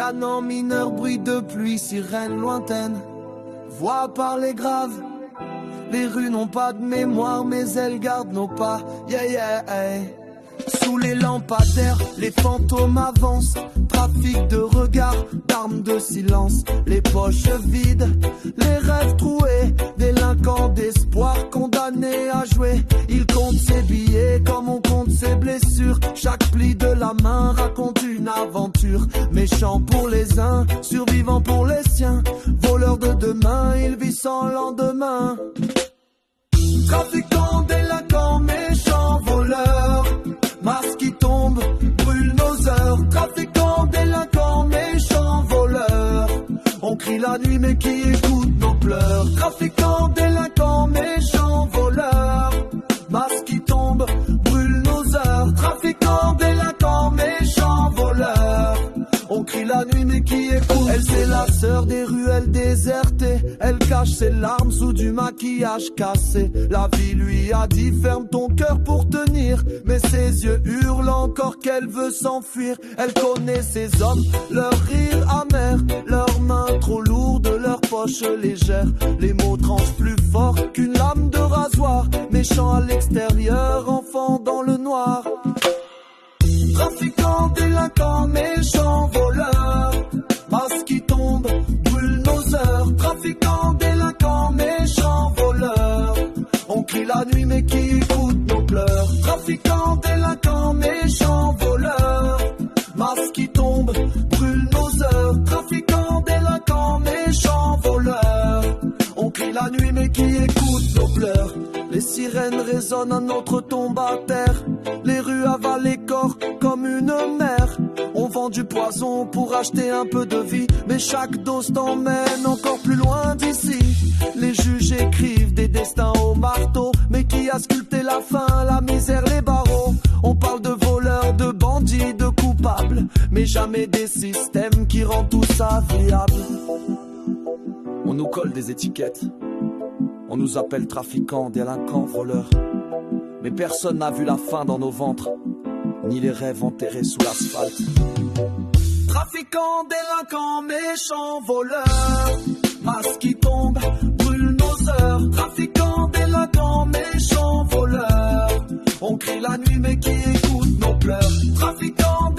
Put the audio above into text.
Piano mineur, bruit de pluie, sirène lointaine. Voix par les graves. Les rues n'ont pas de mémoire, mais elles gardent nos pas. Yeah, yeah, hey. Sous les lampadaires, les fantômes avancent. Trafic de regards, d'armes de silence. Les poches vides, les rêves troués. Délinquants d'espoir, condamnés à jouer. Il compte ses billets comme on compte ses blessures. Chaque pli de la main raconte une aventure. Méchant pour les uns, survivant pour les siens. Voleur de demain, il vit sans lendemain. Trafiquants, délinquants, méchants, voleurs. Masques qui tombent, brûlent nos heures. Trafiquants, délinquants, méchants, voleurs. On crie la nuit mais qui écoute nos pleurs. Trafiquants, délinquants, méchants, voleurs. Masques qui tombent, brûlent nos heures. Trafiquants, délinquants, méchants, voleurs. On crie la nuit mais qui écoute. Elle c'est la sœur des ruelles désertées. Elle cache ses larmes sous du maquillage cassé. La vie lui a dit ferme ton cœur pour tenir. Mais ses yeux hurlent encore qu'elle veut s'enfuir. Elle connaît ses hommes, leur rire amer. Leurs mains trop lourdes, leurs poches légères. Les mots tranchent plus fort qu'une lame de rasoir. Méchant à l'extérieur, enfant dans le noir. Trafiquants, délinquants, méchants, voleurs. Masques qui tombent, brûlent nos heures. Trafiquants, délinquants, méchants, voleurs. On crie la nuit mais qui écoute nos pleurs. Trafiquants, délinquants, méchants, voleurs. Masques qui tombent, brûlent nos heures. Trafiquants, délinquants, méchants, voleurs. On crie la nuit mais qui écoute nos pleurs. Les sirènes résonnent à notre tombe à terre. Les rues avalent les corps comme une mer. On vend du poison pour acheter un peu de vie. Mais chaque dose t'emmène encore plus loin d'ici. Les juges écrivent des destins au marteau. Mais qui a sculpté la faim, la misère, les barreaux? On parle de voleurs, de bandits, de coupables. Mais jamais des systèmes qui rendent tout ça viable. On nous colle des étiquettes. On nous appelle trafiquants, délinquants, voleurs. Mais personne n'a vu la faim dans nos ventres, ni les rêves enterrés sous l'asphalte. Trafiquants, délinquants, méchants, voleurs. Masques qui tombent, brûlent nos heures. Trafiquants, délinquants, méchants, voleurs. On crie la nuit mais qui écoute nos pleurs. Trafiquants,